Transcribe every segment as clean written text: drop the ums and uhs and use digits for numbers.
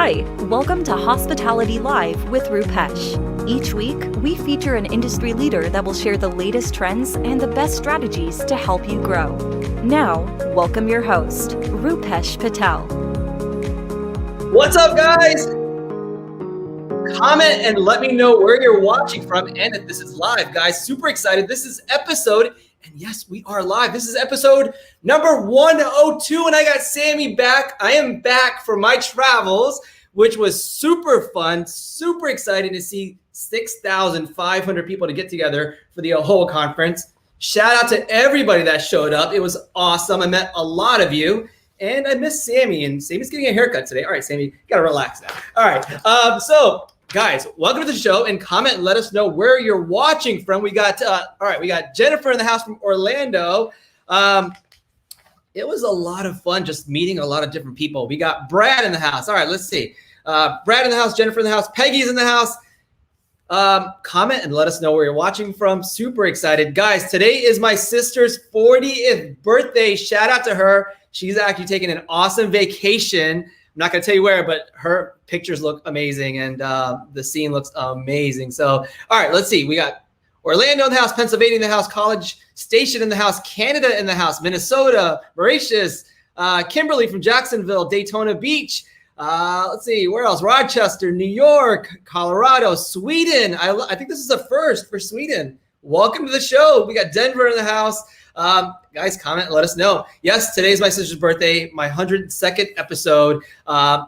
Hi, welcome to Hospitality Live with Rupesh. Each week, we feature an industry leader that will share the latest trends and the best strategies to help you grow. Now, welcome your host, Rupesh Patel. What's up, guys? Comment and let me know where you're watching from and if this is live, guys. Super excited. This is episode, and yes, we are live. This is episode number 102, and I got Sammy back. I am back from my travels, which was super fun, super excited to see 6,500 people to get together for the AHOA conference. Shout out to everybody that showed up. It was awesome. I met a lot of you. And I miss Sammy, and Sammy's getting a haircut today. All right, Sammy, you gotta relax now. All right, so guys, welcome to the show, and comment and let us know where you're watching from. We got, we got Jennifer in the house from Orlando. It was a lot of fun just meeting a lot of different people. We got Brad in the house. All right, let's see. Brad in the house, Jennifer in the house, Peggy's in the house. Comment and let us know where you're watching from. Super excited. Guys, today is my sister's 40th birthday. Shout out to her. She's actually taking an awesome vacation. I'm not going to tell you where, but her pictures look amazing, and the scene looks amazing. So, all right, let's see. We got Orlando in the house, Pennsylvania in the house, College Station in the house, Canada in the house, Minnesota, Mauritius, Kimberly from Jacksonville, Daytona Beach. Let's see, where else? Rochester, New York, Colorado, Sweden. I think this is a first for Sweden. Welcome to the show. We got Denver in the house. Guys, comment and let us know. Yes, today's my sister's birthday, my 102nd episode.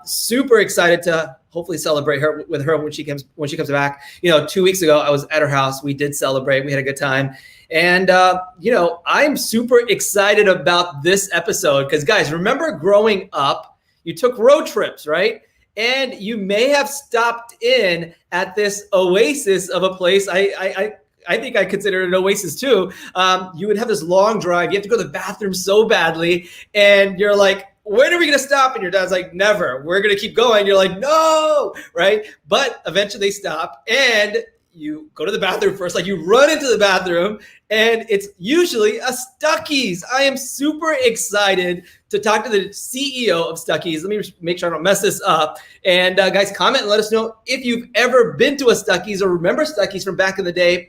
Super excited to hopefully celebrate her with her when she comes back. 2 weeks ago, I was at her house. We did celebrate. We had a good time. And, I'm super excited about this episode because, guys, remember growing up, you took road trips, right? And you may have stopped in at this oasis of a place. I think I consider it an oasis too. You would have this long drive. You have to go to the bathroom so badly. And you're like, when are we going to stop? And your dad's like, never. We're going to keep going. You're like, no, right? But eventually they stop and you go to the bathroom first. Like you run into the bathroom and it's usually a Stuckey's. I am super excited to talk to the CEO of Stuckey's. Let me make sure I don't mess this up. And guys, comment and let us know if you've ever been to a Stuckey's or remember Stuckey's from back in the day.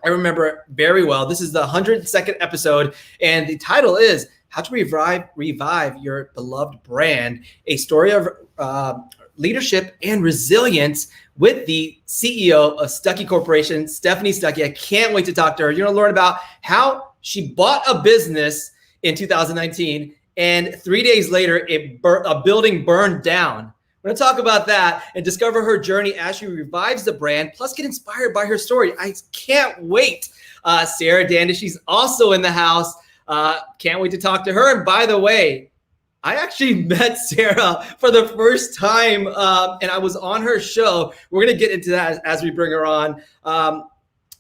I remember it very well. This is the 102nd episode, and the title is How to Revive Your Beloved Brand, a story of leadership and resilience with the CEO of Stuckey Corporation, Stephanie Stuckey. I can't wait to talk to her. You're going to learn about how she bought a business in 2019, and 3 days later, a building burned down. We're going to talk about that and discover her journey as she revives the brand, plus get inspired by her story. I can't wait. Sarah Dandashy is also in the house. Can't wait to talk to her. And by the way, I actually met Sarah for the first time, and I was on her show. We're going to get into that as we bring her on.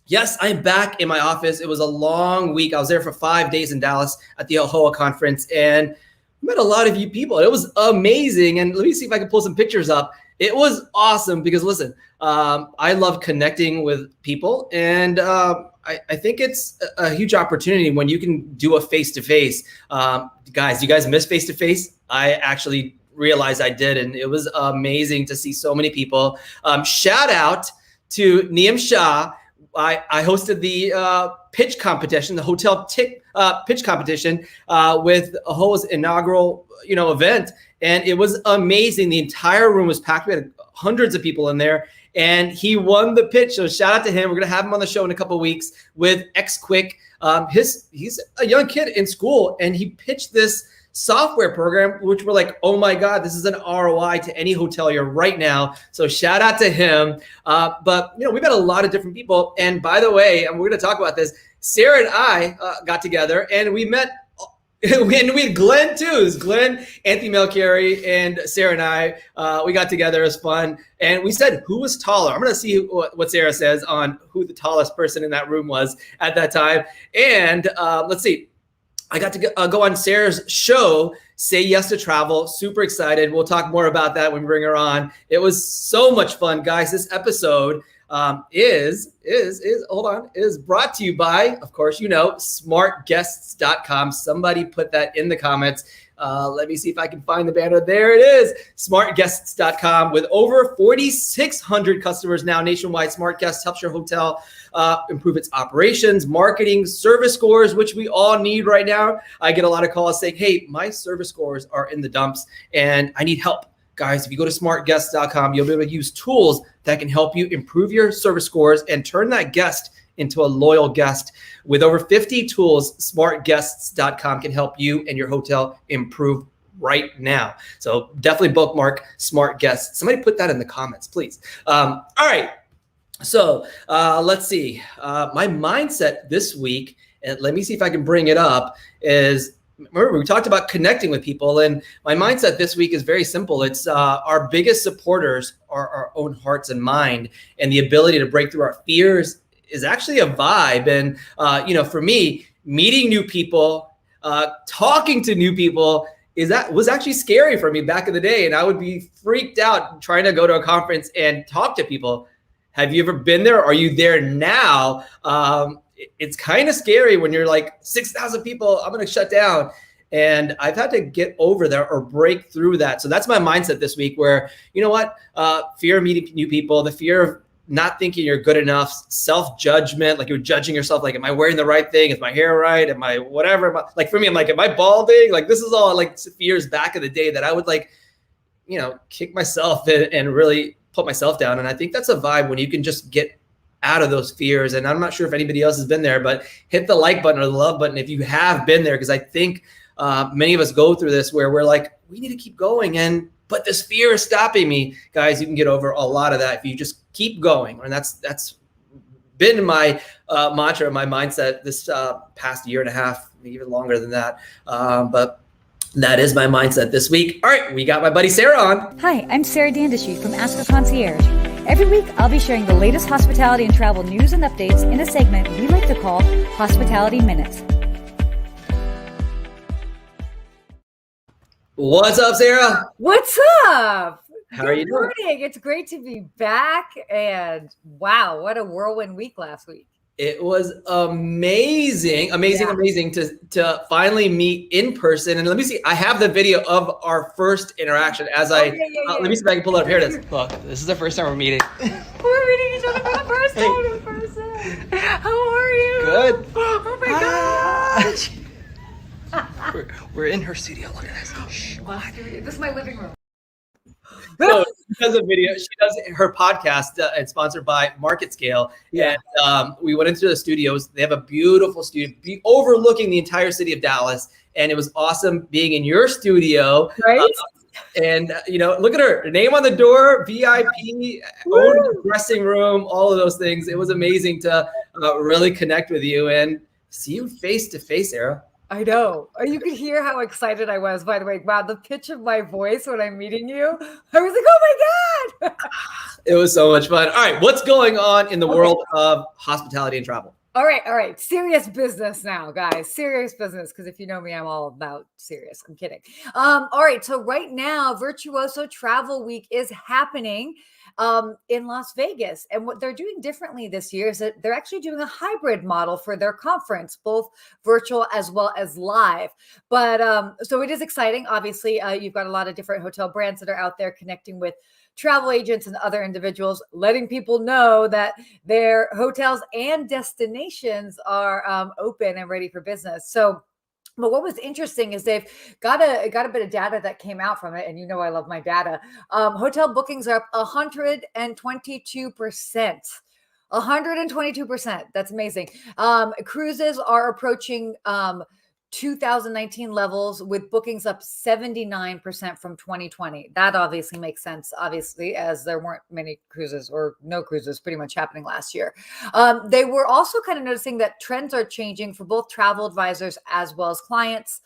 Yes, I'm back in my office. It was a long week. I was there for 5 days in Dallas at the AHOA conference, and met a lot of you people. It was amazing. And let me see if I can pull some pictures up. It was awesome because listen, I love connecting with people. And I think it's a huge opportunity when you can do a face-to-face. Guys, you guys miss face-to-face? I actually realized I did. And it was amazing to see so many people. Shout out to Neem Shah. I hosted the pitch competition, the hotel pitch competition with AHOA's inaugural, event. And it was amazing. The entire room was packed. We had hundreds of people in there. And he won the pitch. So shout out to him. We're going to have him on the show in a couple of weeks with XQuick. He's a young kid in school, and he pitched this software program, which we're like, oh my God, this is an ROI to any hotelier right now. So shout out to him. But we've got a lot of different people. And by the way, and we're going to talk about this, Sarah and I got together and we met. And we had Glenn too. It was Glenn, Anthony Melchiori, and Sarah and I. We got together. It was fun. And we said, who was taller? I'm going to see what Sarah says on who the tallest person in that room was at that time. And let's see. I got to go on Sarah's show, Say Yes to Travel. Super excited. We'll talk more about that when we bring her on. It was so much fun, guys. This episode is brought to you by, of course, smartguests.com. Somebody put that in the comments. Let me see if I can find the banner. There it is, smartguests.com. With over 4,600 customers now nationwide, Smart Guests helps your hotel improve its operations, marketing, service scores, which we all need right now. I get a lot of calls saying, hey, my service scores are in the dumps and I need help. Guys, if you go to smartguests.com, you'll be able to use tools that can help you improve your service scores and turn that guest into a loyal guest. With over 50 tools, smartguests.com can help you and your hotel improve right now. So definitely bookmark Smart Guests. Somebody put that in the comments, please. All right. So let's see. My mindset this week, and let me see if I can bring it up, is remember we talked about connecting with people, and my mindset this week is very simple. It's our biggest supporters are our own hearts and mind, and the ability to break through our fears is actually a vibe. And for me, meeting new people, talking to new people was actually scary for me back in the day, and I would be freaked out trying to go to a conference and talk to people. Have you ever been there? Are you there now? It's kind of scary when you're like 6,000 people, I'm going to shut down. And I've had to get over that or break through that. So that's my mindset this week where, you know what? Fear of meeting new people, the fear of not thinking you're good enough, self-judgment, like you're judging yourself. Like, am I wearing the right thing? Is my hair right? Am I whatever? Like for me, I'm like, am I balding? Like this is all like fears back in the day that I would like, kick myself and really put myself down. And I think that's a vibe when you can just get out of those fears. And I'm not sure if anybody else has been there, but hit the like button or the love button if you have been there, because I think many of us go through this where we're like, we need to keep going, but this fear is stopping me. Guys, you can get over a lot of that if you just keep going. And that's been my mantra, my mindset this past year and a half, even longer than that. But that is my mindset this week. All right, we got my buddy Sarah on. Hi, I'm Sarah Dandashy from Ask a Concierge. Every week, I'll be sharing the latest hospitality and travel news and updates in a segment we like to call Hospitality Minutes. What's up, Sarah? What's up? How are you doing? Good morning. It's great to be back. And wow, what a whirlwind week last week. It was amazing to finally meet in person. And let me see, I have the video of our first interaction as let me see if I can pull it up. Here it is. Look, this is the first time we're meeting. We're meeting each other for the first time in person. How are you? Good. Oh my gosh. We're in her studio. Look at this. Shh. This is my living room. So she does a video. She does her podcast. It's sponsored by Market Scale. Yeah. And we went into the studios. They have a beautiful studio overlooking the entire city of Dallas. And it was awesome being in your studio. Right? And, look at her name on the door, VIP, own dressing room, all of those things. It was amazing to really connect with you and see you face to face, Sarah. I know. You could hear how excited I was, by the way. Wow, the pitch of my voice when I'm meeting you, I was like, oh my God. It was so much fun. All right, what's going on in the world of hospitality and travel? All right. Serious business now, guys. Serious business. Because if you know me, I'm all about serious. I'm kidding. All right. So right now, Virtuoso Travel Week is happening in Las Vegas. And what they're doing differently this year is that they're actually doing a hybrid model for their conference, both virtual as well as live. But so it is exciting. Obviously, you've got a lot of different hotel brands that are out there connecting with travel agents and other individuals, letting people know that their hotels and destinations are open and ready for business. So, but what was interesting is they've got a bit of data that came out from it, and I love my data. Hotel bookings are up 122%. 122%. That's amazing. Cruises are approaching 2019 levels with bookings up 79% from 2020. That obviously makes sense, obviously, as there weren't many cruises or no cruises pretty much happening last year. They were also kind of noticing that trends are changing for both travel advisors as well as clients.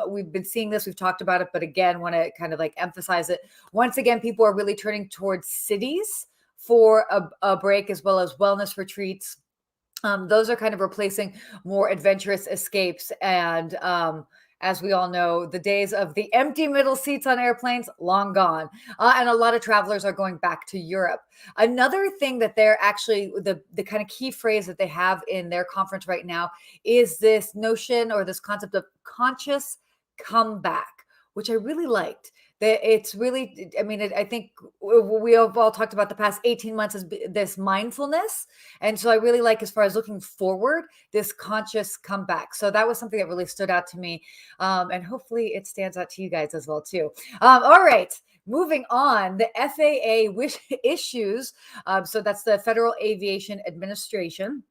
We've been seeing this, we've talked about it, but again, want to kind of like emphasize it. Once again, people are really turning towards cities for a break, as well as wellness retreats. Those are kind of replacing more adventurous escapes. And as we all know, the days of the empty middle seats on airplanes, long gone. And a lot of travelers are going back to Europe. Another thing that they're actually, the kind of key phrase that they have in their conference right now is this notion or this concept of conscious comeback, which I really liked. That it's really, I mean, I think we have all talked about the past 18 months as this mindfulness. And so I really like, as far as looking forward, this conscious comeback. So that was something that really stood out to me. And hopefully it stands out to you guys as well, too. All right. Moving on, the FAA issues. So that's the Federal Aviation Administration.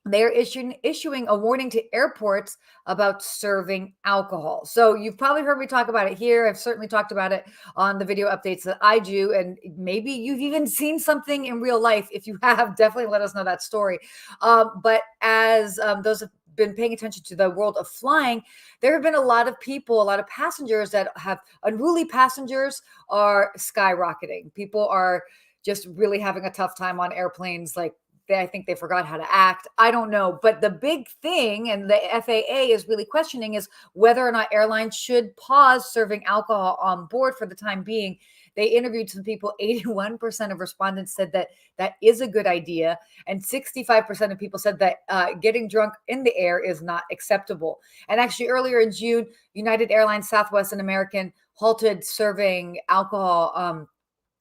They're issuing a warning to airports about serving alcohol. So you've probably heard me talk about it here. I've certainly talked about it on the video updates that I do. And maybe you've even seen something in real life. If you have, definitely let us know that story. But as those have been paying attention to the world of flying, there have been a lot of people, a lot of passengers that have unruly passengers are skyrocketing. People are just really having a tough time on airplanes. Like, I think they forgot how to act. I don't know. But the big thing, and the FAA is really questioning, is whether or not airlines should pause serving alcohol on board for the time being. They interviewed some people. 81% of respondents said that that is a good idea. And 65% of people said that getting drunk in the air is not acceptable. And actually, earlier in June, United Airlines, Southwest, and American halted serving alcohol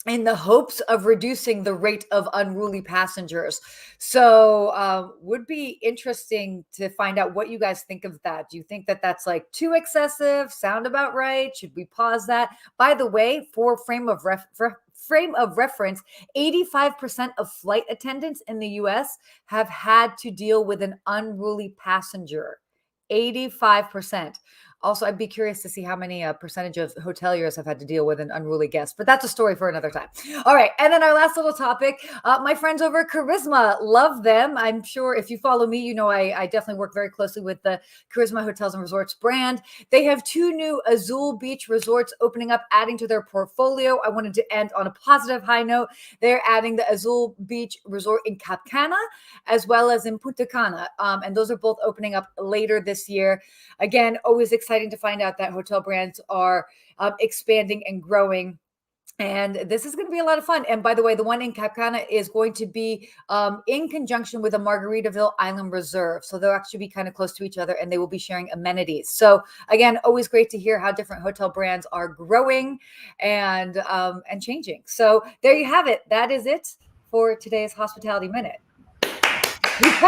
in the hopes of reducing the rate of unruly passengers. So would be interesting to find out what you guys think of that. Do you think that that's like too excessive? Sound about right? Should we pause that? By the way, for frame of reference, 85% of flight attendants in the US have had to deal with an unruly passenger. 85%. Also, I'd be curious to see how many percentage of hoteliers have had to deal with an unruly guest, but that's a story for another time. All right. And then our last little topic, my friends over at Charisma, love them. I'm sure if you follow me, you know, I definitely work very closely with the Charisma Hotels and Resorts brand. They have 2 new Azul Beach resorts opening up, adding to their portfolio. I wanted to end on a positive high note. They're adding the Azul Beach Resort in Cap Cana, as well as in Punta Cana. And those are both opening up later this year. Again, always exciting to find out that hotel brands are expanding and growing. And this is going to be a lot of fun. And by the way, the one in Cap Cana is going to be in conjunction with a Margaritaville Island Reserve. So they'll actually be kind of close to each other, and they will be sharing amenities. So again, always great to hear how different hotel brands are growing and changing. So there you have it. That is it for today's Hospitality Minute.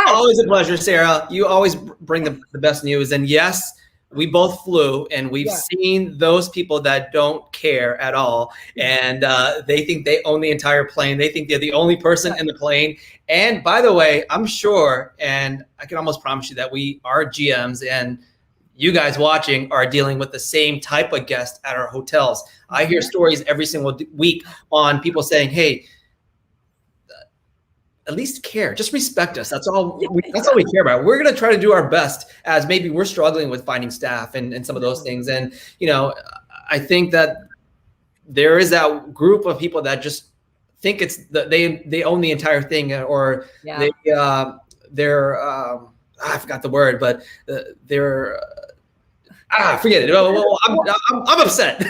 Always a pleasure, Sarah. You always bring the best news. And yes, we both flew, and we've seen those people that don't care at all. And they think they own the entire plane. They think they're the only person in the plane. And by the way, I'm sure, and I can almost promise you that our GMs and you guys watching are dealing with the same type of guest at our hotels. I hear stories every single week on people saying, hey, at least care, just respect us. That's all we care about. We're going to try to do our best, as maybe we're struggling with finding staff and some of those things. And, you know, I think that there is that group of people that just think it's they own the entire thing, or they're I forgot the word, but they're forget it. Well, I'm upset.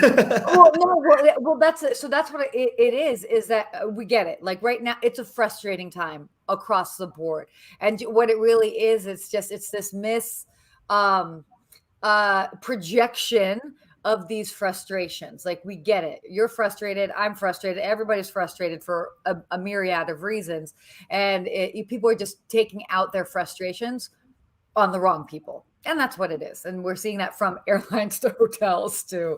well, that's it. So that's what it is that we get it. Like right now, it's a frustrating time across the board. And what it really is, it's this projection of these frustrations. Like, we get it. You're frustrated. I'm frustrated. Everybody's frustrated for a myriad of reasons. And people are just taking out their frustrations on the wrong people. And that's what it is. And we're seeing that from airlines to hotels to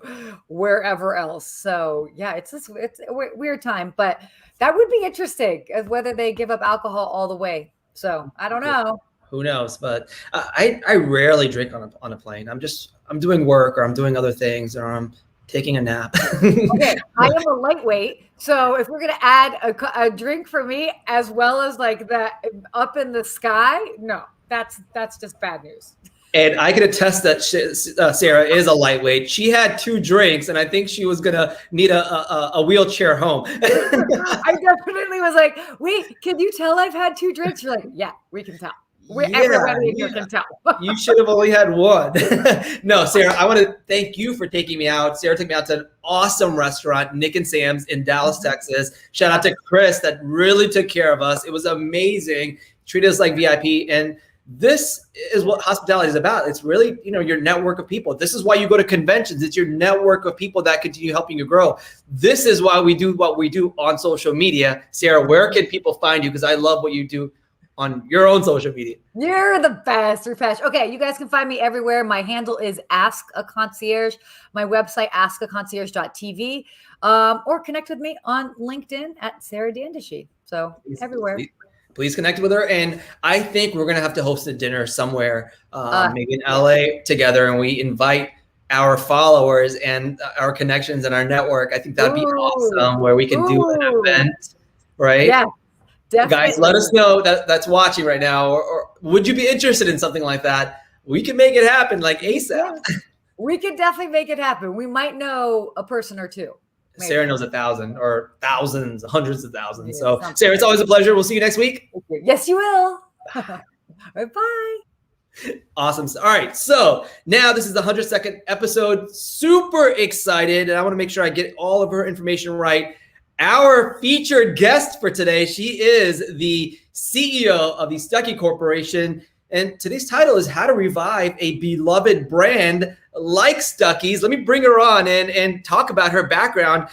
wherever else. So yeah, it's a weird time, but that would be interesting as whether they give up alcohol all the way. So I don't know. Who knows? But I rarely drink on a plane. I'm doing work, or I'm doing other things, or I'm taking a nap. Okay, I am a lightweight. So if we're going to add a drink for me, as well as like that up in the sky, no, that's just bad news. And I can attest that Sarah is a lightweight. She had 2 drinks, and I think she was going to need a wheelchair home. I definitely was like, wait, can you tell I've had 2 drinks? You're like, yeah, we can tell. Everybody in here can tell. You should have only had 1. No, Sarah, I want to thank you for taking me out. Sarah took me out to an awesome restaurant, Nick and Sam's in Dallas, Texas. Shout out to Chris that really took care of us. It was amazing. Treated us like VIP. And This is what hospitality is about. It's really, your network of people. This is why you go to conventions. It's your network of people that continue helping you grow. This is why we do what we do on social media. Sarah, where can people find you? Because I love what you do on your own social media. You're the best, Rupesh. Okay, you guys can find me everywhere. My handle is Ask a Concierge. My website, askaconcierge.tv, or connect with me on LinkedIn at Sarah Dandashy. So everywhere. Please connect with her. And I think we're going to have to host a dinner somewhere, maybe in LA together, and we invite our followers and our connections and our network. I think that'd be awesome, where we can do an event, right? Yeah. Definitely. Guys, let us know that's watching right now, or would you be interested in something like that? We can make it happen like ASAP. We could definitely make it happen. We might know a person or two. Maybe. Sarah knows 1,000 or thousands, hundreds of thousands. So Sarah, it's always a pleasure. We'll see you next week. Yes, you will. All right, bye. Awesome. All right. So now this is the 102nd episode. Super excited. And I want to make sure I get all of her information right. Our featured guest for today, she is the CEO of the Stuckey Corporation. And today's title is How to Revive a Beloved Brand Like Stuckey's. Let me bring her on and talk about her background.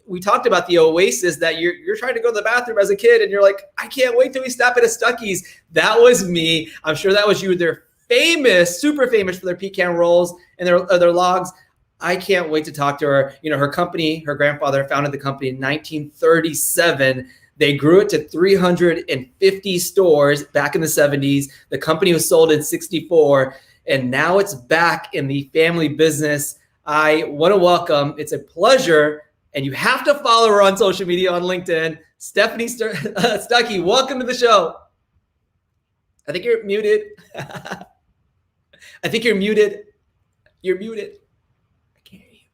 We talked about the oasis that you're trying to go to the bathroom as a kid and you're like, I can't wait till we stop at a Stuckey's. That was me. I'm sure that was you. They're famous, super famous for their pecan rolls and their logs. I can't wait to talk to her. Her company, her grandfather founded the company in 1937. They grew it to 350 stores back in the 70s. The company was sold in 64, and now it's back in the family business. I want to welcome, it's a pleasure, and you have to follow her on social media on LinkedIn, Stephanie Stuckey. Welcome to the show. I think you're muted. I think you're muted. You're muted. Okay.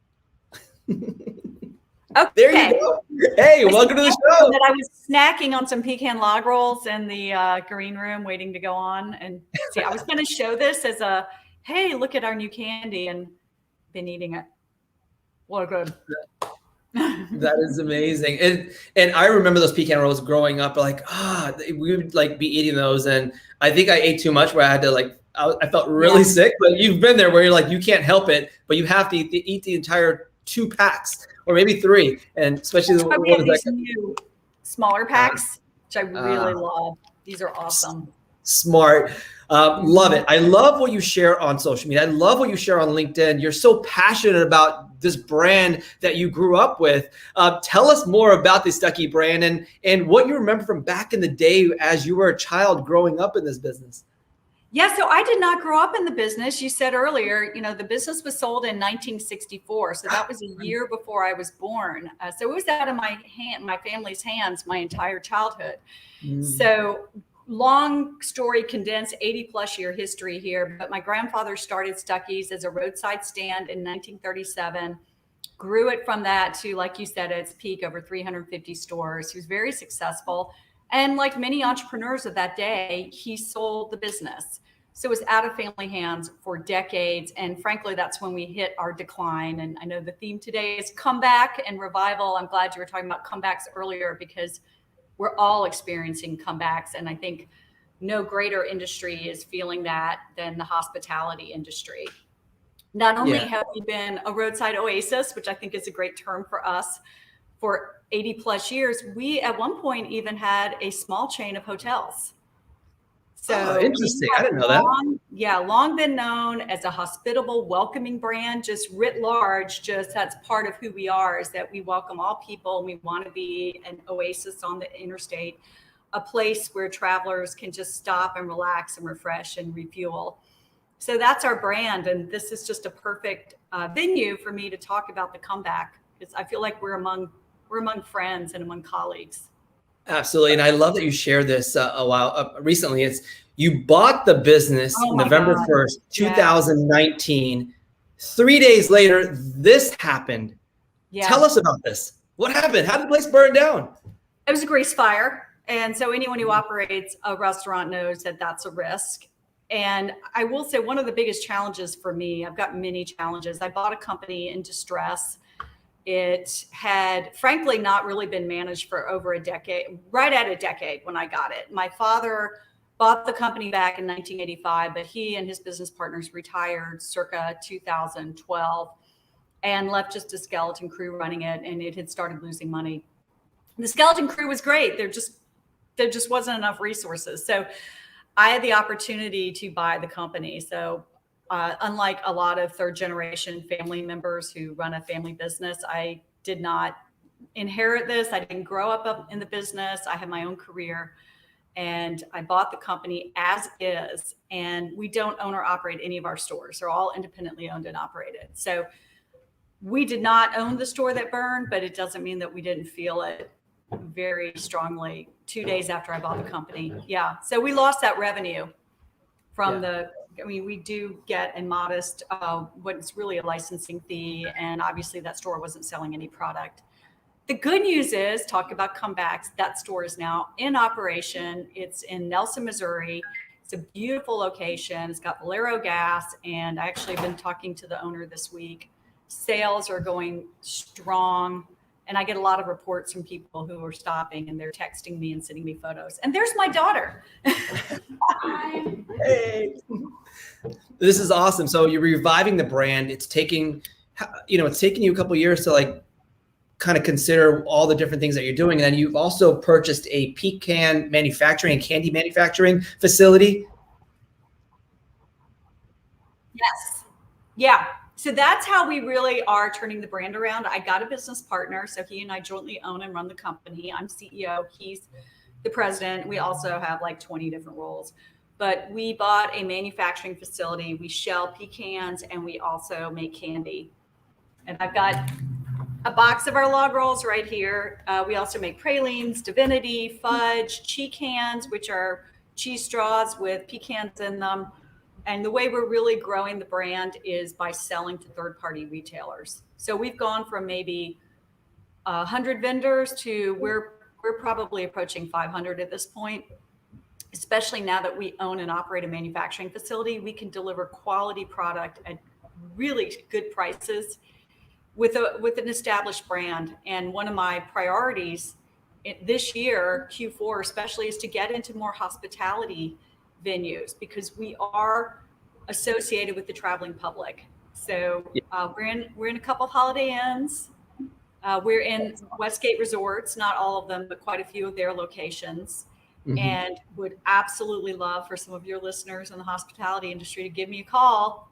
There you go. Hey, welcome to the show. That I was snacking on some pecan log rolls in the green room waiting to go on. And see, I was going to show this as a, hey, look at our new candy, and been eating it. What good. That is amazing. And I remember those pecan rolls growing up, we would be eating those. And I think I ate too much where I had to I felt really sick, but you've been there where you're you can't help it, but you have to eat the entire 2 packs or maybe 3, and especially the ones new smaller packs, which I really love. These are awesome. Smart. Love it. I love what you share on social media. I love what you share on LinkedIn. You're so passionate about this brand that you grew up with. Tell us more about the Stuckey brand and what you remember from back in the day as you were a child growing up in this business. Yeah, so I did not grow up in the business. You said earlier, the business was sold in 1964. So that was a year before I was born. So it was out of my family's hands my entire childhood. So long story condensed, 80 plus year history here. But my grandfather started Stuckey's as a roadside stand in 1937, grew it from that to, like you said, its peak over 350 stores. He was very successful. And like many entrepreneurs of that day, he sold the business. So it was out of family hands for decades. And frankly, that's when we hit our decline. And I know the theme today is comeback and revival. I'm glad you were talking about comebacks earlier, because we're all experiencing comebacks. And I think no greater industry is feeling that than the hospitality industry. Not only have we been a roadside oasis, which I think is a great term for us, for 80 plus years, we at one point even had a small chain of hotels. So interesting. I didn't know that. Long been known as a hospitable, welcoming brand, just writ large. Just that's part of who we are, is that we welcome all people. And we want to be an oasis on the interstate, a place where travelers can just stop and relax and refresh and refuel. So that's our brand. And this is just a perfect venue for me to talk about the comeback, because I feel like we're among friends and among colleagues. Absolutely. And I love that you shared this recently. It's you bought the business November 1st, 2019. 3 days later, this happened. Yeah. Tell us about this. What happened? How did the place burn down? It was a grease fire. And so anyone who operates a restaurant knows that that's a risk. And I will say one of the biggest challenges for me, I've got many challenges. I bought a company in distress. It had, frankly, not really been managed for over a decade, right at a decade when I got it. My father bought the company back in 1985, but he and his business partners retired circa 2012 and left just a skeleton crew running it, and it had started losing money. The skeleton crew was great. There just wasn't enough resources. So I had the opportunity to buy the company. So unlike a lot of third generation family members who run a family business, I did not inherit this. I didn't grow up in the business. I had my own career, and I bought the company as is. And we don't own or operate any of our stores. They're all independently owned and operated. So we did not own the store that burned, but it doesn't mean that we didn't feel it very strongly 2 days after I bought the company. Yeah. So we lost that revenue from we do get a modest, what's really a licensing fee. And obviously that store wasn't selling any product. The good news is, talk about comebacks, that store is now in operation. It's in Nelson, Missouri. It's a beautiful location. It's got Valero gas. And I actually have been talking to the owner this week. Sales are going strong. And I get a lot of reports from people who are stopping, and they're texting me and sending me photos. And there's my daughter. Hey. This is awesome. So you're reviving the brand. It's taking you a couple of years to like kind of consider all the different things that you're doing. And then you've also purchased a pecan manufacturing and candy manufacturing facility. Yes. Yeah. So that's how we really are turning the brand around. I got a business partner. So he and I jointly own and run the company. I'm CEO. He's the president. We also have like 20 different roles. But we bought a manufacturing facility. We shell pecans, and we also make candy. And I've got a box of our log rolls right here. We also make pralines, divinity, fudge, checans, which are cheese straws with pecans in them. And the way we're really growing the brand is by selling to third-party retailers. So we've gone from maybe 100 vendors to we're probably approaching 500 at this point. Especially now that we own and operate a manufacturing facility, we can deliver quality product at really good prices with an established brand. And one of my priorities this year, Q4 especially, is to get into more hospitality venues, because we are associated with the traveling public. So we're in a couple of Holiday Inns. We're in Westgate Resorts, not all of them, but quite a few of their locations. Mm-hmm. And would absolutely love for some of your listeners in the hospitality industry to give me a call.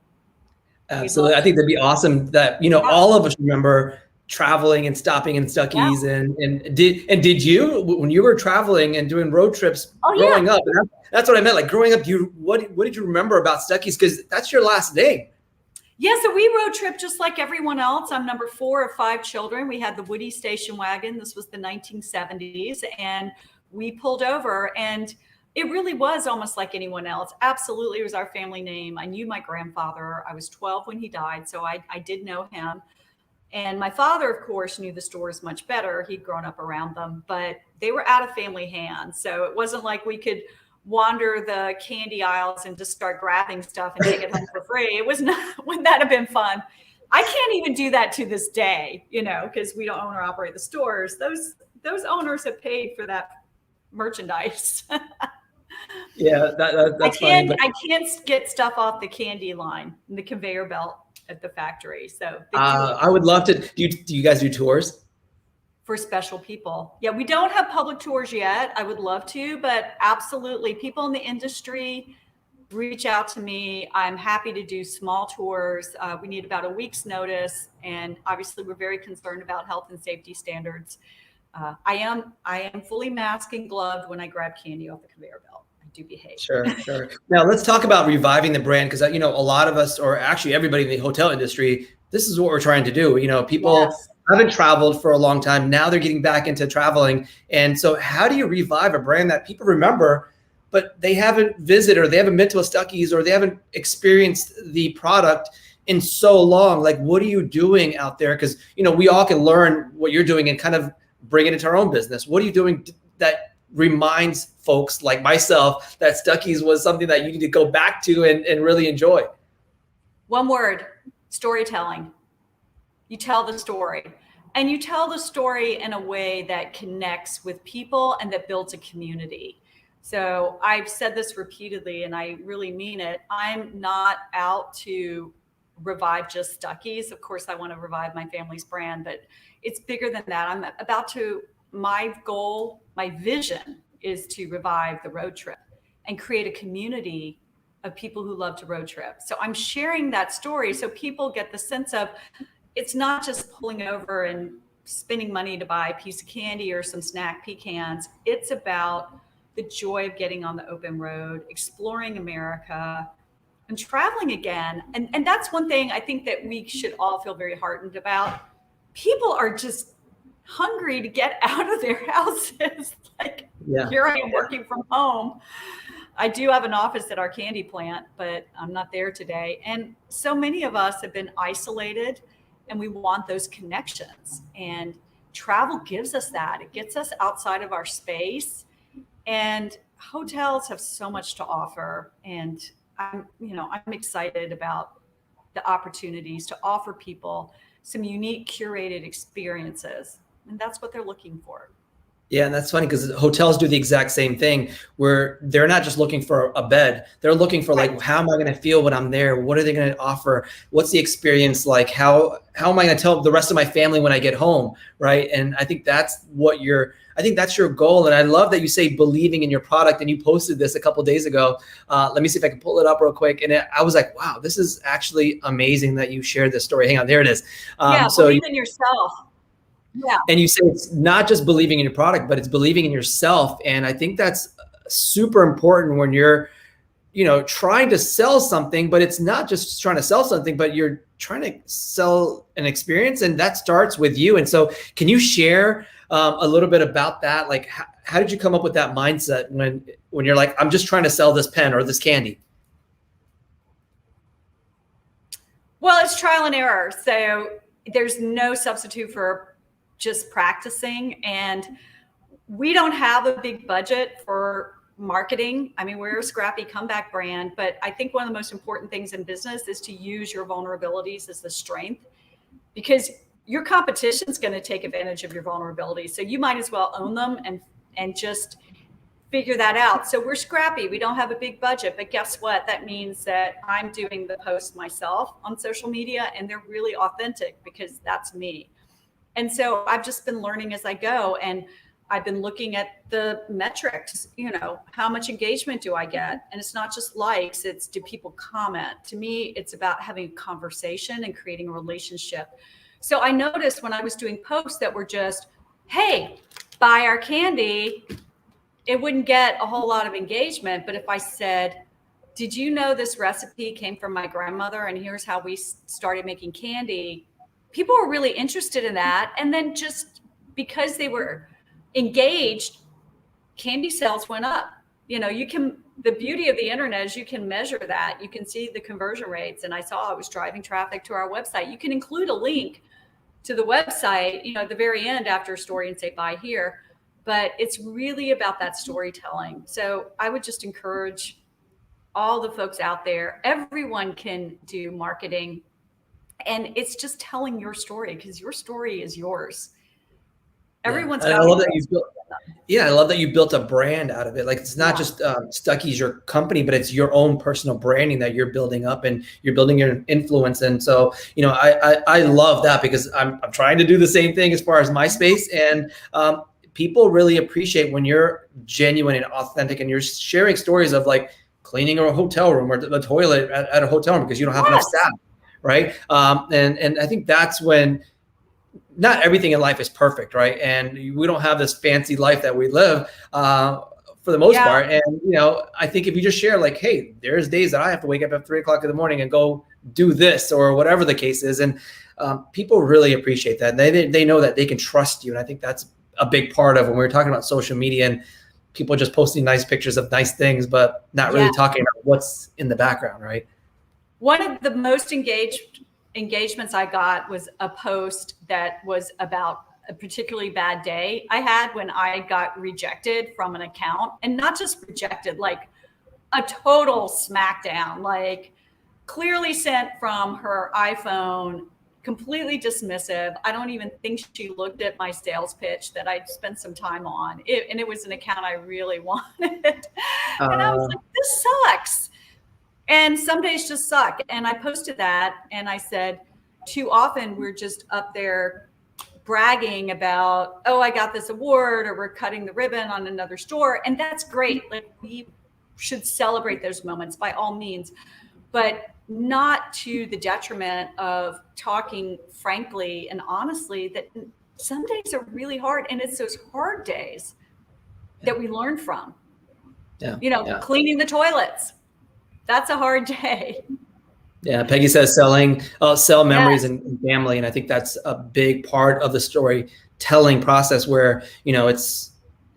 Absolutely. I think that'd be awesome that, all of us remember traveling and stopping in Stuckey's. Yeah. And did you, when you were traveling and doing road trips growing up, that's what I meant. Like growing up, what did you remember about Stuckey's? Because that's your last name. Yeah, so we road trip just like everyone else. I'm number 4 of 5 children. We had the Woody station wagon. This was the 1970s. And we pulled over, and it really was almost like anyone else. Absolutely. It was our family name. I knew my grandfather. I was 12 when he died, so I did know him. And my father, of course, knew the stores much better. He'd grown up around them, but they were out of family hands. So it wasn't like we could wander the candy aisles and just start grabbing stuff and take it home for free. It was not, wouldn't that have been fun? I can't even do that to this day, because we don't own or operate the stores. Those owners have paid for that merchandise. Yeah, that's funny. I can't get stuff off the candy line, the conveyor belt at the factory. So I would love to. Do you guys do tours for special people? Yeah, we don't have public tours yet. I would love to, but absolutely, people in the industry reach out to me. I'm happy to do small tours. We need about a week's notice, and obviously, we're very concerned about health and safety standards. I am fully masked and gloved when I grab candy off the conveyor belt. I do behave. Sure. Now let's talk about reviving the brand, because a lot of us, or actually everybody in the hotel industry, this is what we're trying to do. People haven't traveled for a long time. Now they're getting back into traveling. And so how do you revive a brand that people remember, but they haven't visited, or they haven't been to a Stuckey's, or they haven't experienced the product in so long? Like, what are you doing out there? Because, we all can learn what you're doing and kind of bring it into our own business. What are you doing that reminds folks like myself that Stuckey's was something that you need to go back to and really enjoy? One word: storytelling. You tell the story, and you tell the story in a way that connects with people and that builds a community. So I've said this repeatedly, and I really mean it. I'm not out to revive just Stuckies. Of course, I want to revive my family's brand, but it's bigger than that. My goal, my vision is to revive the road trip and create a community of people who love to road trip. So I'm sharing that story so people get the sense of it's not just pulling over and spending money to buy a piece of candy or some snack pecans. It's about the joy of getting on the open road, exploring America, and traveling again. And that's one thing I think that we should all feel very heartened about. People are just hungry to get out of their houses. Like, here I am working from home. I do have an office at our candy plant, but I'm not there today. And so many of us have been isolated, and we want those connections. And travel gives us that. It gets us outside of our space. And hotels have so much to offer. And I'm excited about the opportunities to offer people some unique curated experiences. And that's what they're looking for. Yeah, and that's funny because hotels do the exact same thing where they're not just looking for a bed. They're looking for like, how am I going to feel when I'm there? What are they going to offer? What's the experience like? How am I going to tell the rest of my family when I get home? Right. And I think that's your goal. And I love that you say believing in your product, and you posted this a couple of days ago. Let me see if I can pull it up real quick. And I was like, wow, this is actually amazing that you shared this story. Hang on, there it is. Believe in yourself. Yeah. And you say it's not just believing in your product, but it's believing in yourself. And I think that's super important when you're, trying to sell something, but it's not just trying to sell something, but you're trying to sell an experience, and that starts with you. And so can you share a little bit about that? Like, how did you come up with that mindset when you're like, I'm just trying to sell this pen or this candy? Well, it's trial and error. So there's no substitute for just practicing. And we don't have a big budget for marketing. I mean, we're a scrappy comeback brand, but I think one of the most important things in business is to use your vulnerabilities as the strength, because your competition is going to take advantage of your vulnerabilities. So you might as well own them and just figure that out. So we're scrappy. We don't have a big budget, but guess what? That means that I'm doing the posts myself on social media, and they're really authentic because that's me. And so I've just been learning as I go, and I've been looking at the metrics, how much engagement do I get? And it's not just likes, it's do people comment? To me, it's about having a conversation and creating a relationship. So I noticed when I was doing posts that were just, hey, buy our candy, it wouldn't get a whole lot of engagement. But if I said, did you know this recipe came from my grandmother, and here's how we started making candy? People were really interested in that. And then just because they were engaged, candy sales went up. The beauty of the internet is you can measure that. You can see the conversion rates. And I saw I was driving traffic to our website. You can include a link to the website, at the very end after a story and say, buy here. But it's really about that storytelling. So I would just encourage all the folks out there, everyone can do marketing. And it's just telling your story, because your story is yours. Everyone's got. I love that you built a brand out of it. Like, it's not just Stuckey's your company, but it's your own personal branding that you're building up, and you're building your influence. And so, I love that, because I'm trying to do the same thing as far as my space. And people really appreciate when you're genuine and authentic, and you're sharing stories of like cleaning a hotel room or the toilet at a hotel room because you don't have enough staff. Right. And I think that's when not everything in life is perfect. Right. And we don't have this fancy life that we live for the most part. And, I think if you just share like, hey, there's days that I have to wake up at 3:00 in the morning and go do this or whatever the case is. And people really appreciate that. They know that they can trust you. And I think that's a big part of when we were talking about social media and people just posting nice pictures of nice things, but not really talking about what's in the background. Right. One of the most engagements I got was a post that was about a particularly bad day I had when I got rejected from an account, and not just rejected, like a total smackdown, like clearly sent from her iPhone completely dismissive. I don't even think she looked at my sales pitch that I'd spent some time on. And it was an account I really wanted. And I was like, this sucks. And some days just suck. And I posted that and I said, too often we're just up there bragging about, oh, I got this award, or we're cutting the ribbon on another store. And that's great. Like, we should celebrate those moments by all means, but not to the detriment of talking frankly and honestly that some days are really hard. And it's those hard days that we learn from. Cleaning the toilets. That's a hard day. Yeah, Peggy says sell memories and family. And I think that's a big part of the storytelling process where,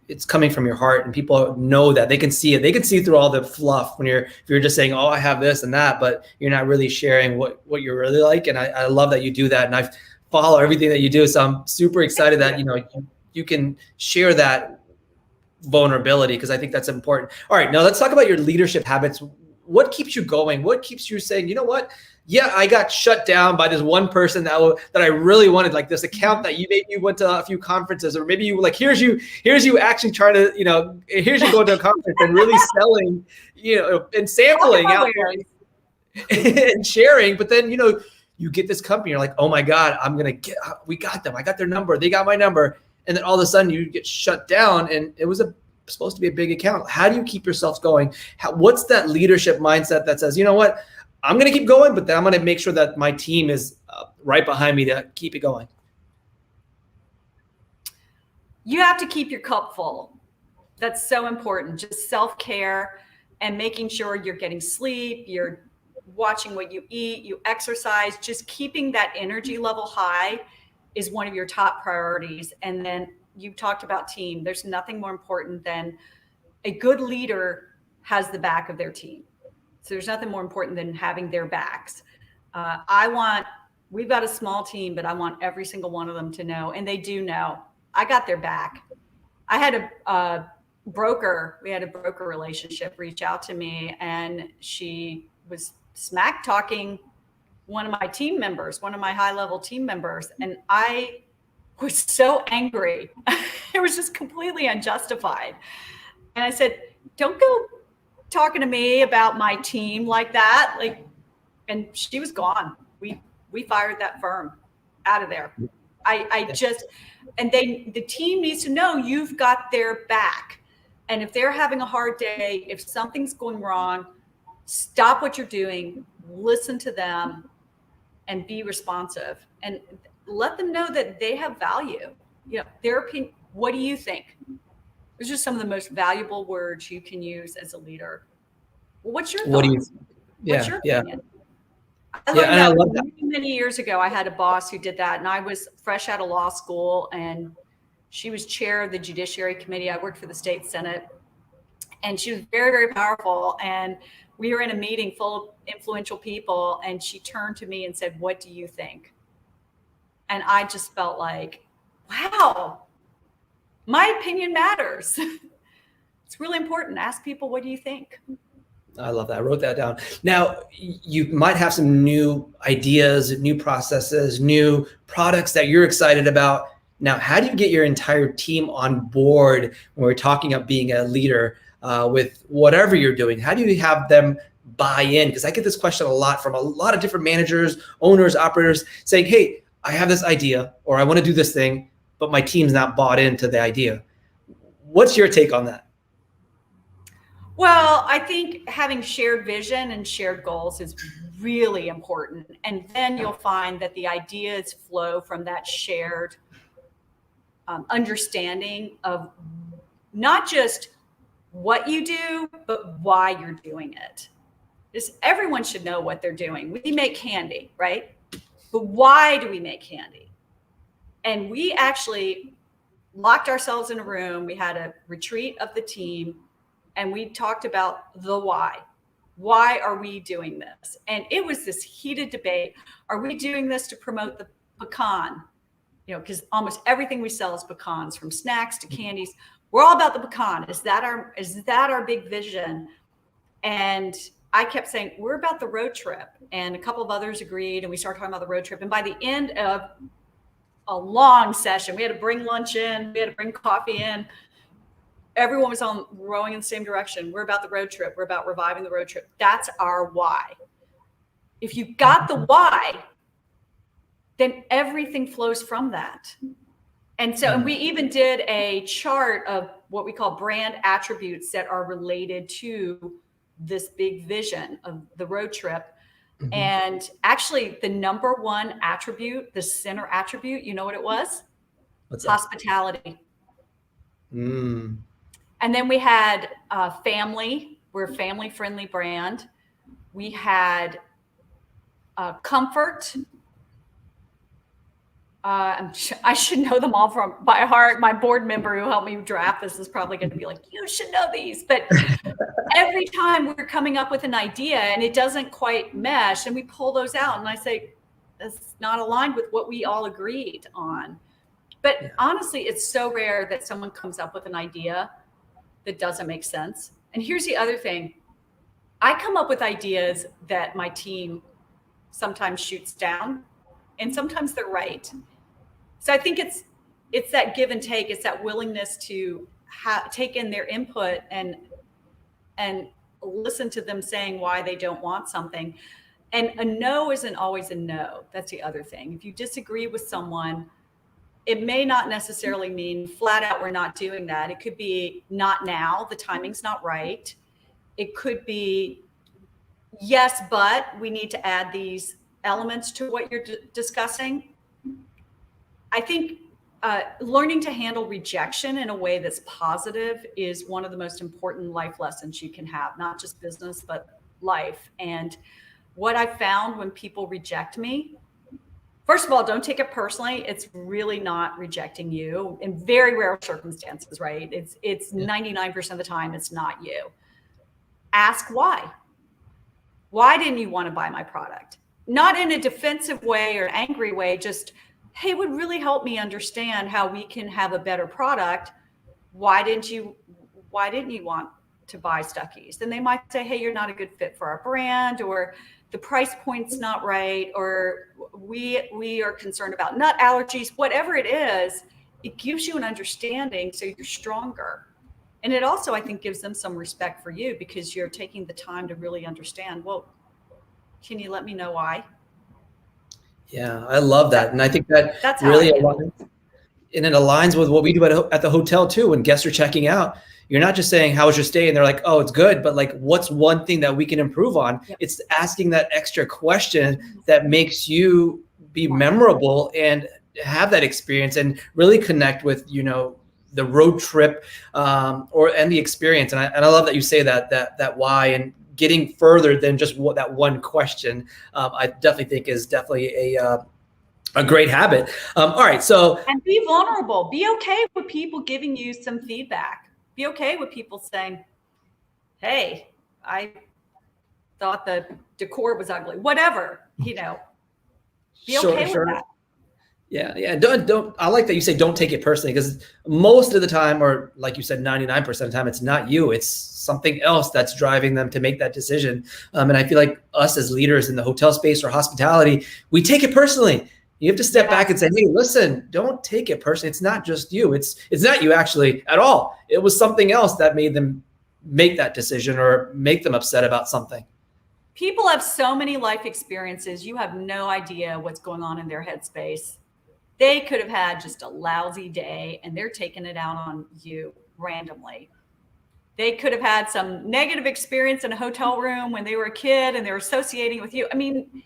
it's coming from your heart and people know that. They can see it. They can see through all the fluff if you're just saying, oh, I have this and that, but you're not really sharing what you're really like. And I love that you do that. And I follow everything that you do. So I'm super excited that, you can share that vulnerability, because I think that's important. All right, now let's talk about your leadership habits. What keeps you going? What keeps you saying, you know what? Yeah, I got shut down by this one person that I really wanted, like this account that maybe you went to a few conferences, or maybe you like, here's you actually trying to, here's you going to a conference and really selling, and sampling out and sharing. But then, you get this company, you're like, oh my God, we got them. I got their number. They got my number. And then all of a sudden you get shut down, and it was supposed to be a big account. How do you keep yourself going? What's that leadership mindset that says, you know what, I'm going to keep going, but then I'm going to make sure that my team is right behind me to keep it going? You have to keep your cup full. That's so important. Just self-care and making sure you're getting sleep, you're watching what you eat, you exercise. Just keeping that energy level high is one of your top priorities. And then you talked about team. There's nothing more important than a good leader has the back of their team. So there's nothing more important than having their backs. We've got a small team, but I want every single one of them to know, and they do know, I got their back. I had a broker relationship reach out to me, and she was smack talking one of my team members, one of my high level team members. And I was so angry. It was just completely unjustified. And I said, don't go talking to me about my team like that. And she was gone. We fired that firm out of there. The team needs to know you've got their back. And if they're having a hard day, if something's going wrong, stop what you're doing, listen to them, and be responsive, and let them know that they have value. Their opinion. What do you think? Those are some of the most valuable words you can use as a leader. Well, what's your thoughts? What's your opinion? I love that. Many years ago, I had a boss who did that, and I was fresh out of law school, and she was chair of the Judiciary Committee. I worked for the state Senate, and she was very, very powerful. And we were in a meeting full of influential people, and she turned to me and said, what do you think? And I just felt like, wow, my opinion matters. It's really important. Ask people, what do you think? I love that. I wrote that down. Now, you might have some new ideas, new processes, new products that you're excited about. Now, how do you get your entire team on board when we're talking about being a leader with whatever you're doing? How do you have them buy in? Because I get this question a lot from a lot of different managers, owners, operators saying, hey, I have this idea, or I want to do this thing, but my team's not bought into the idea. What's your take on that? Well, I think having shared vision and shared goals is really important. And then you'll find that the ideas flow from that shared understanding of not just what you do, but why you're doing it. Just everyone should know what they're doing. We make candy, right? But why do we make candy? And we actually locked ourselves in a room. We had a retreat of the team, and we talked about the why. Why are we doing this? And it was this heated debate. Are we doing this to promote the pecan? Because almost everything we sell is pecans, from snacks to candies. We're all about the pecan. Is that our big vision? And I kept saying, we're about the road trip. And a couple of others agreed. And we started talking about the road trip. And by the end of a long session, we had to bring lunch in, we had to bring coffee in. Everyone was rowing in the same direction. We're about the road trip. We're about reviving the road trip. That's our why. If you got the why, then everything flows from that. And so, and we even did a chart of what we call brand attributes that are related to this big vision of the road trip. Mm-hmm. And actually the number one attribute, the center attribute, you know what it was? What's that? Hospitality. And then we had family. We're a family friendly brand. We had comfort. I should know them all by heart. My board member who helped me draft this is probably going to be like, you should know these. But every time we're coming up with an idea and it doesn't quite mesh, and we pull those out and I say, that's not aligned with what we all agreed on. But honestly, it's so rare that someone comes up with an idea that doesn't make sense. And here's the other thing. I come up with ideas that my team sometimes shoots down, and sometimes they're right. So I think it's that give and take. It's that willingness to take in their input and listen to them saying why they don't want something. And a no isn't always a no. That's the other thing. If you disagree with someone, it may not necessarily mean flat out we're not doing that. It could be not now, the timing's not right. It could be yes, but we need to add these elements to what you're discussing. I think learning to handle rejection in a way that's positive is one of the most important life lessons you can have, not just business, but life. And what I found when people reject me, first of all, don't take it personally. It's really not rejecting you in very rare circumstances, right? It's 99% of the time, it's not you. Ask why. Why didn't you want to buy my product? Not in a defensive way or angry way, just, hey, it would really help me understand how we can have a better product. Why didn't you want to buy Stuckey's? Then they might say, hey, you're not a good fit for our brand, or the price point's not right, or we are concerned about nut allergies. Whatever it is, it gives you an understanding so you're stronger. And it also, I think, gives them some respect for you because you're taking the time to really understand, well, can you let me know why? Yeah, I love that. And I think that's really aligns, and it aligns with what we do at the hotel too. When guests are checking out, you're not just saying, how was your stay? And they're like, oh, it's good. But like, what's one thing that we can improve on? Yep. It's asking that extra question that makes you be memorable and have that experience and really connect with, the road trip and the experience. And I love that you say that why, and getting further than just that one question. I definitely think is definitely a great habit. All right. So, and be vulnerable, be okay with people giving you some feedback. Be okay with people saying, hey, I thought the decor was ugly, whatever, be okay with that. Yeah. Don't. I like that you say don't take it personally, because most of the time, or like you said, 99% of the time, it's not you. It's something else that's driving them to make that decision. And I feel like us as leaders in the hotel space or hospitality, we take it personally. You have to step back and say, hey, listen, don't take it personally. It's not just you. It's not you actually at all. It was something else that made them make that decision or make them upset about something. People have so many life experiences. You have no idea what's going on in their headspace. They could have had just a lousy day and they're taking it out on you randomly. They could have had some negative experience in a hotel room when they were a kid and they're associating with you. I mean,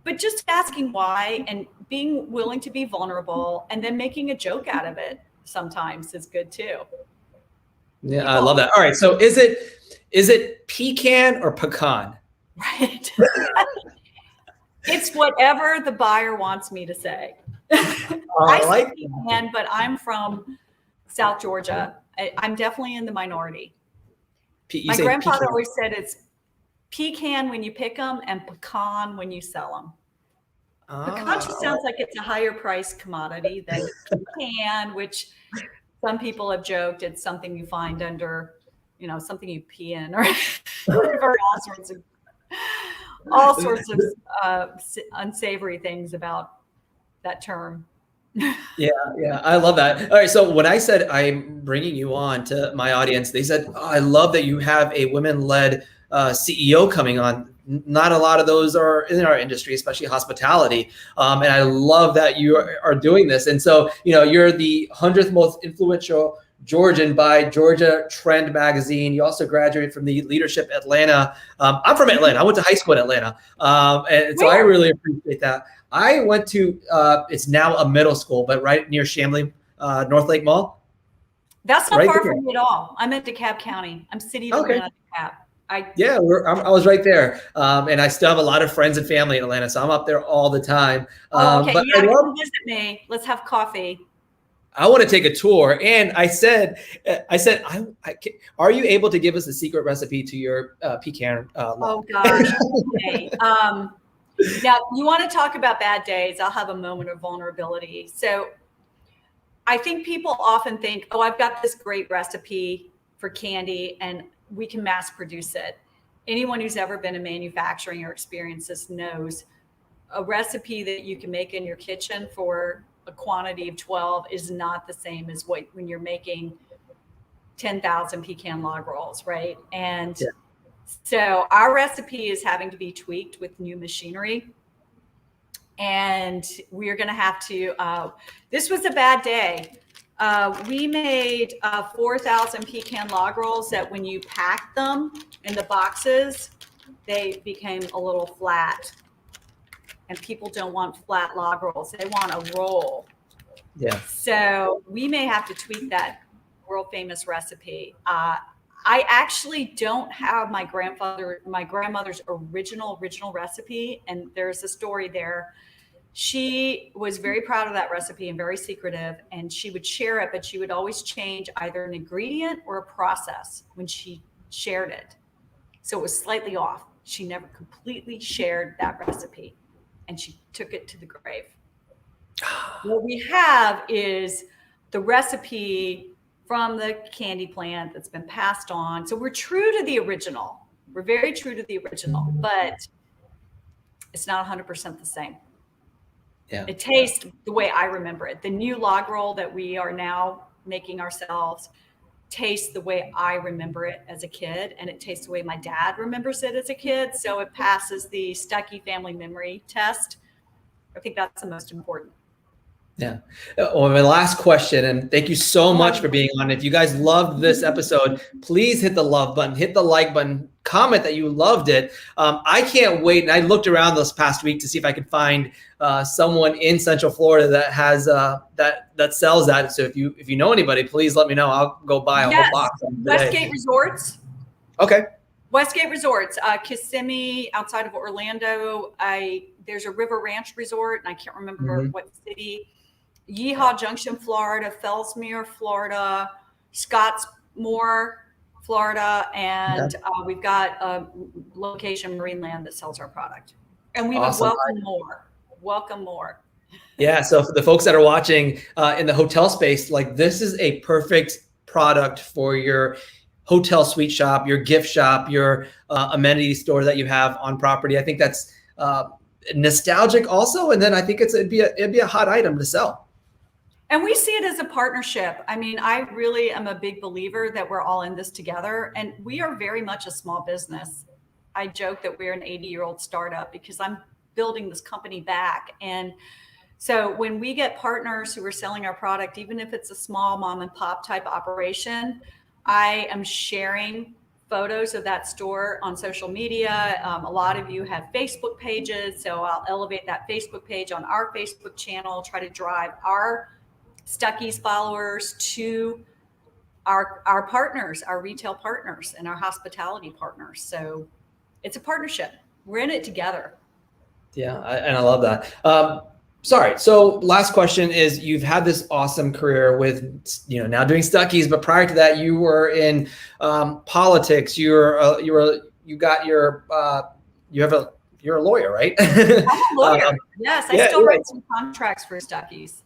but just asking why and being willing to be vulnerable and then making a joke out of it sometimes is good too. Yeah, I love that. All right. So is it pecan or pecan? Right. It's whatever the buyer wants me to say. I like say pecan, but I'm from South Georgia. I'm definitely in the minority. My grandfather pecan. Always said it's pecan when you pick them and pecan when you sell them. Pecan just sounds like it's a higher price commodity than pecan, which some people have joked it's something you find under, something you pee in or all sorts of unsavory things about that term. Yeah, I love that. All right, so when I said I'm bringing you on to my audience, they said, "Oh, I love that you have a women-led CEO coming on. Not a lot of those are in our industry, especially hospitality. And I love that you are doing this. And so, you're the 100th most influential Georgian by Georgia Trend magazine. You also graduated from the Leadership Atlanta. I'm from Atlanta. I went to high school in Atlanta. And so I really appreciate that. I went to, it's now a middle school, but right near Chamblee, North Lake Mall. That's not far from me at all. I'm in DeKalb County. I'm City of Atlanta, DeKalb. I was right there. And I still have a lot of friends and family in Atlanta, so I'm up there all the time. Okay, but come visit me. Let's have coffee. I want to take a tour. And I said, are you able to give us a secret recipe to your pecan? Oh gosh. Okay. Now you want to talk about bad days. I'll have a moment of vulnerability. So I think people often think, oh, I've got this great recipe for candy and we can mass produce it. Anyone who's ever been in manufacturing or experienced this knows a recipe that you can make in your kitchen for a quantity of 12 is not the same as when you're making 10,000 pecan log rolls, right? And so our recipe is having to be tweaked with new machinery. And we're going to have to, this was a bad day. We made 4,000 pecan log rolls that when you packed them in the boxes, they became a little flat. And people don't want flat log rolls. They want a roll. Yeah. So we may have to tweak that world famous recipe. I actually don't have my grandmother's original recipe. And there's a story there. She was very proud of that recipe and very secretive, and she would share it, but she would always change either an ingredient or a process when she shared it. So it was slightly off. She never completely shared that recipe, and she took it to the grave. What we have is the recipe from the candy plant that's been passed on. So we're true to the original. We're very true to the original, but it's not 100% the same. Yeah. It tastes the way I remember it. The new log roll that we are now making ourselves tastes the way I remember it as a kid, and it tastes the way my dad remembers it as a kid. So it passes the Stuckey family memory test. I think that's the most important. Yeah. Well, my last question, and thank you so much for being on. If you guys loved this episode, please hit the love button, hit the like button, comment that you loved it. I can't wait. And I looked around this past week to see if I could find someone in Central Florida that has that sells that. So if you know anybody, please let me know. I'll go buy a whole box. Westgate Resorts. Okay. Westgate Resorts, Kissimmee, outside of Orlando. There's a River Ranch Resort, and I can't remember what city. Yeehaw Junction, Florida, Fellsmere, Florida, Scottsmore, Florida, and we've got a location, Marineland, that sells our product. And we would welcome more. Yeah, so for the folks that are watching in the hotel space, like this is a perfect product for your hotel suite shop, your gift shop, your amenity store that you have on property. I think that's nostalgic also, and then I think it'd be a hot item to sell. And we see it as a partnership. I mean, I really am a big believer that we're all in this together, and we are very much a small business. I joke that we're an 80-year-old startup because I'm building this company back. And so when we get partners who are selling our product, even if it's a small mom and pop type operation, I am sharing photos of that store on social media. A lot of you have Facebook pages, so I'll elevate that Facebook page on our Facebook channel, try to drive our Stuckey's followers to our partners, our retail partners and our hospitality partners. So it's a partnership. We're in it together. Yeah, and I love that. Sorry. So last question is, you've had this awesome career with, now doing Stuckey's, but prior to that, you were in politics. You're a lawyer, right? I'm a lawyer. Yes, I still write some contracts for Stuckey's.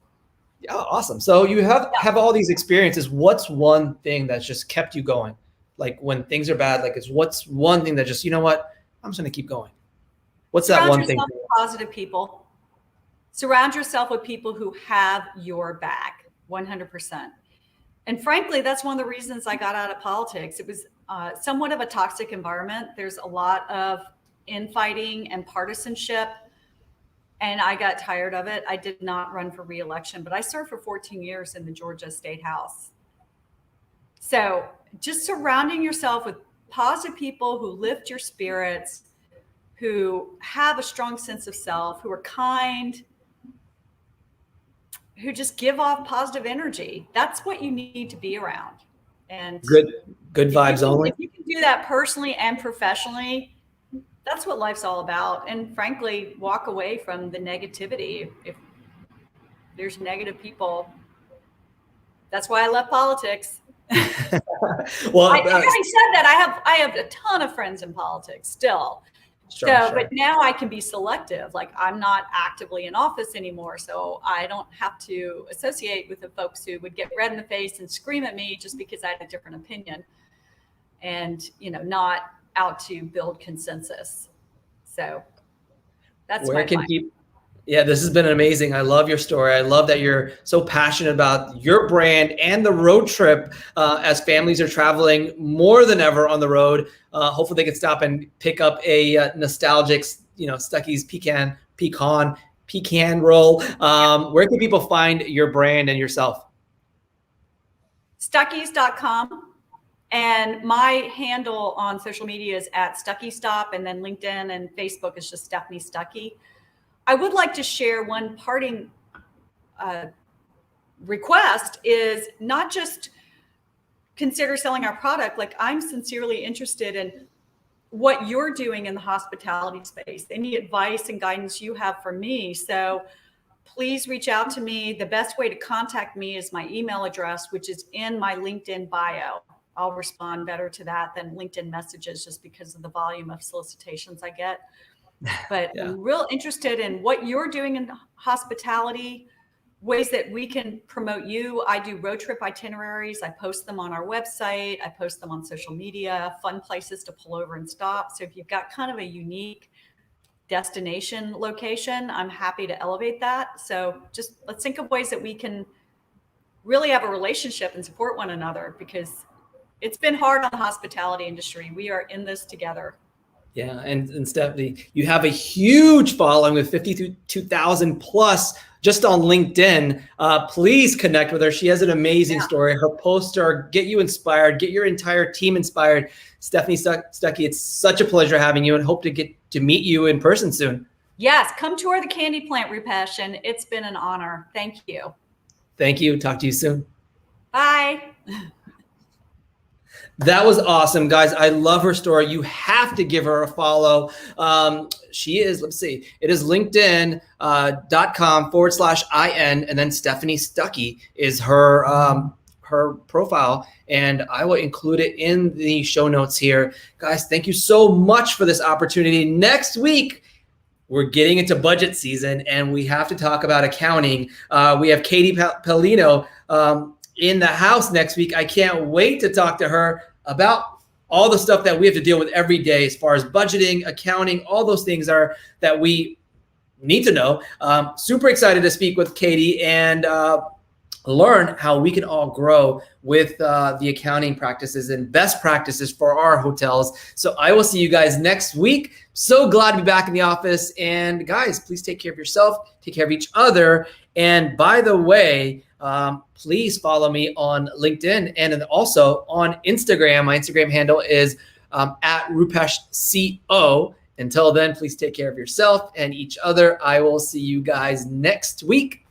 Oh, awesome. So you have all these experiences. What's one thing that's just kept you going? like when things are bad, like what's one thing that just, you know what, I'm just going to keep going. What's that one thing? Surround yourself with positive people. Surround yourself with people who have your back 100%. And frankly, that's one of the reasons I got out of politics. It was somewhat of a toxic environment. There's a lot of infighting and partisanship, and I got tired of it. I did not run for re-election, but I served for 14 years in the Georgia State House. So just surrounding yourself with positive people who lift your spirits, who have a strong sense of self, who are kind, who just give off positive energy. That's what you need to be around. And good vibes only. If you can do that personally and professionally, that's what life's all about. And frankly, walk away from the negativity. If there's negative people, that's why I left politics. Well, having said that, I have a ton of friends in politics still. Sure. But now I can be selective. Like, I'm not actively in office anymore, so I don't have to associate with the folks who would get red in the face and scream at me just because I had a different opinion, and not out to build consensus. So that's where can people? Yeah, this has been amazing. I love your story. I love that you're so passionate about your brand and the road trip as families are traveling more than ever on the road. Hopefully they can stop and pick up a nostalgic, Stuckey's pecan roll. Where can people find your brand and yourself? Stuckeys.com. And my handle on social media is @StuckeyStop, and then LinkedIn and Facebook is just Stephanie Stuckey. I would like to share one parting request is not just consider selling our product. Like, I'm sincerely interested in what you're doing in the hospitality space, any advice and guidance you have for me. So please reach out to me. The best way to contact me is my email address, which is in my LinkedIn bio. I'll respond better to that than LinkedIn messages just because of the volume of solicitations I get. But yeah. I'm real interested in what you're doing in hospitality, ways that we can promote you. I do road trip itineraries. I post them on our website. I post them on social media, fun places to pull over and stop. So if you've got kind of a unique destination location, I'm happy to elevate that. So just let's think of ways that we can really have a relationship and support one another, because it's been hard on the hospitality industry. We are in this together. Yeah, and Stephanie, you have a huge following with 52,000 plus just on LinkedIn. Please connect with her. She has an amazing story. Her posts are get you inspired, get your entire team inspired. Stephanie Stuckey, it's such a pleasure having you, and hope to get to meet you in person soon. Yes, come tour the candy plant, Rupesh, and it's been an honor. Thank you. Thank you. Talk to you soon. Bye. That was awesome, guys. I love her story. You have to give her a follow. She is, let's see, it is linkedin.com/IN, and then Stephanie Stuckey is her profile, and I will include it in the show notes here. Guys, thank you so much for this opportunity. Next week, we're getting into budget season, and we have to talk about accounting. We have Katie Pellino in the house next week. I can't wait to talk to her about all the stuff that we have to deal with every day as far as budgeting, accounting, all those things are that we need to know. Super excited to speak with Katie and learn how we can all grow with the accounting practices and best practices for our hotels. So I will see you guys next week. So glad to be back in the office. And guys, please take care of yourself, take care of each other. And by the way, please follow me on LinkedIn and also on Instagram. My Instagram handle is @RupeshCO. Until then, please take care of yourself and each other. I will see you guys next week.